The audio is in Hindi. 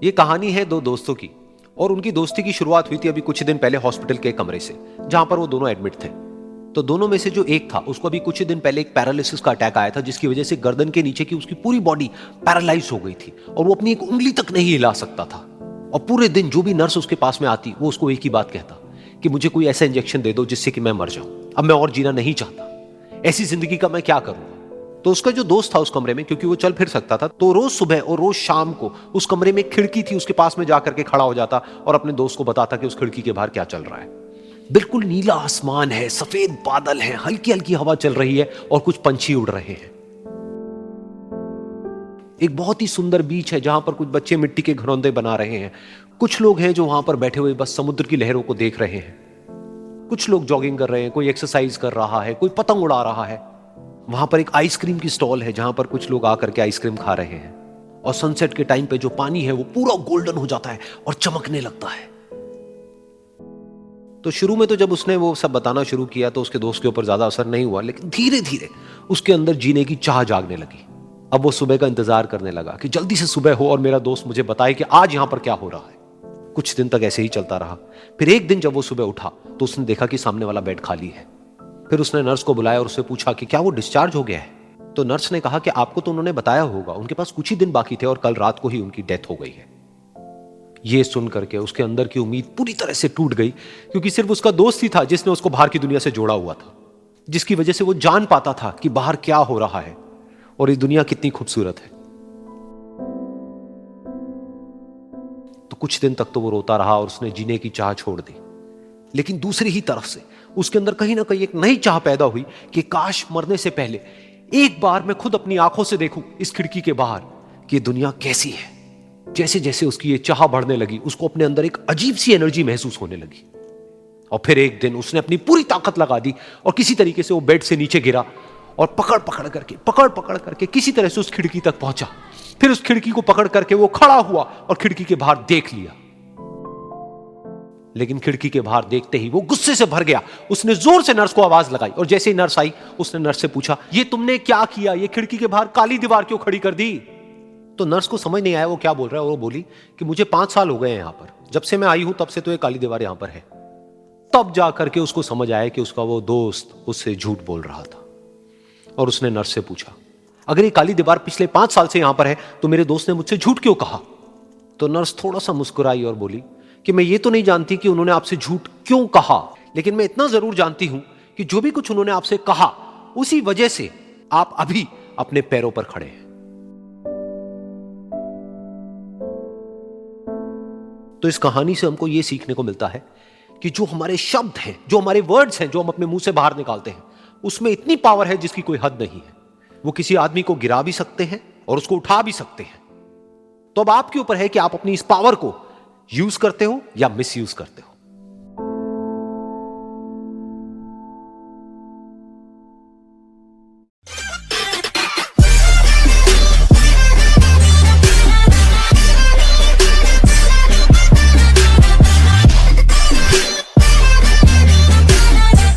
ये कहानी है दो दोस्तों की और उनकी दोस्ती की शुरुआत हुई थी अभी कुछ दिन पहले हॉस्पिटल के कमरे से, जहां पर वो दोनों एडमिट थे। तो दोनों में से जो एक था उसको अभी कुछ दिन पहले एक पैरालिसिस का अटैक आया था, जिसकी वजह से गर्दन के नीचे की उसकी पूरी बॉडी पैरालाइज हो गई थी और वो अपनी एक उंगली तक नहीं हिला सकता था। और पूरे दिन जो भी नर्स उसके पास में आती वो उसको एक ही बात कहता कि मुझे कोई ऐसा इंजेक्शन दे दो जिससे कि मैं मर जाऊं, अब मैं और जीना नहीं चाहता, ऐसी जिंदगी का मैं क्या करूंगा। तो उसका जो दोस्त था उस कमरे में, क्योंकि वो चल फिर सकता था, तो रोज सुबह और रोज शाम को उस कमरे में एक खिड़की थी, उसके पास में जाकर के खड़ा हो जाता और अपने दोस्त को बताता कि उस खिड़की के बाहर क्या चल रहा है। बिल्कुल नीला आसमान है, सफेद बादल है, हल्की हल्की हवा चल रही है और कुछ पंछी उड़ रहे हैं। एक बहुत ही सुंदर बीच है जहां पर कुछ बच्चे मिट्टी के घरौंदे बना रहे हैं। कुछ लोग हैं जो वहां पर बैठे हुए बस समुद्र की लहरों को देख रहे हैं। कुछ लोग जॉगिंग कर रहे हैं, कोई एक्सरसाइज कर रहा है, कोई पतंग उड़ा रहा है। वहां पर एक आइसक्रीम की स्टॉल है जहां पर कुछ लोग आकर के आइसक्रीम खा रहे हैं। और सनसेट के टाइम पे जो पानी है वो पूरा गोल्डन हो जाता है और चमकने लगता है। तो शुरू में तो जब उसने वो सब बताना शुरू किया तो उसके दोस्त के ऊपर ज्यादा असर नहीं हुआ, लेकिन धीरे धीरे उसके अंदर जीने की चाह जागने लगी। अब वो सुबह का इंतजार करने लगा कि जल्दी से सुबह हो और मेरा दोस्त मुझे बताए कि आज यहां पर क्या हो रहा है। कुछ दिन तक ऐसे ही चलता रहा। फिर एक दिन जब वो सुबह उठा तो उसने देखा कि सामने वाला बेड खाली है। फिर उसने नर्स को बुलाया और उससे पूछा कि क्या वो डिस्चार्ज हो गया है। तो नर्स ने कहा कि आपको तो उन्होंने बताया होगा, उनके पास कुछ ही दिन बाकी थे और कल रात को ही उनकी डेथ हो गई है। ये सुन करके उसके अंदर की उम्मीद पूरी तरह से टूट गई, क्योंकि सिर्फ उसका दोस्त ही था जिसने उसको बाहर की दुनिया से जोड़ा हुआ था, जिसकी वजह से वो जान पाता था कि बाहर क्या हो रहा है और ये दुनिया कितनी खूबसूरत है। तो कुछ दिन तक तो वो रोता रहा और उसने जीने की चाह छोड़ दी। लेकिन दूसरी ही तरफ से उसके अंदर कहीं ना कहीं एक नई चाह पैदा हुई कि काश मरने से पहले एक बार मैं खुद अपनी आंखों से देखूं इस खिड़की के बाहर कि ये दुनिया कैसी है। जैसे जैसे उसकी ये चाह बढ़ने लगी, उसको अपने अंदर एक अजीब सी एनर्जी महसूस होने लगी। और फिर एक दिन उसने अपनी पूरी ताकत लगा दी और किसी तरीके से वो बेड से नीचे गिरा और पकड़ पकड़ करके किसी तरह से उस खिड़की तक पहुंचा। फिर उस खिड़की को पकड़ करके वो खड़ा हुआ और खिड़की के बाहर देख लिया। लेकिन खिड़की के बाहर देखते ही वो गुस्से से भर गया। उसने जोर से नर्स को आवाज लगाई और जैसे ही नर्स आई उसने नर्स से पूछा, ये तुमने क्या किया, ये खिड़की के बाहर काली दीवार क्यों खड़ी कर दी। तो नर्स को समझ नहीं आया वो क्या बोल रहा है और वो बोली कि मुझे 5 साल हो गए हैं यहां पर, जब से मैं आई हूं तब से तो ये काली दीवार यहां पर है। तब जाकर के उसको समझ आया कि उसका वो दोस्त उससे झूठ बोल रहा था। और उसने नर्स से पूछा, अगर ये काली दीवार पिछले 5 साल से यहां पर है तो मेरे दोस्त ने मुझसे झूठ क्यों कहा। तो नर्स थोड़ा सा मुस्कुराई और बोली कि मैं ये तो नहीं जानती कि उन्होंने आपसे झूठ क्यों कहा, लेकिन मैं इतना जरूर जानती हूं कि जो भी कुछ उन्होंने आपसे कहा उसी वजह से आप अभी अपने पैरों पर खड़े हैं। तो इस कहानी से हमको यह सीखने को मिलता है कि जो हमारे शब्द हैं, जो हमारे वर्ड्स हैं, जो हम अपने मुंह से बाहर निकालते हैं, उसमें इतनी पावर है जिसकी कोई हद नहीं है। वो किसी आदमी को गिरा भी सकते हैं और उसको उठा भी सकते हैं। तो अब आपके ऊपर है कि आप अपनी इस पावर को यूज करते हो या मिस यूज करते हो।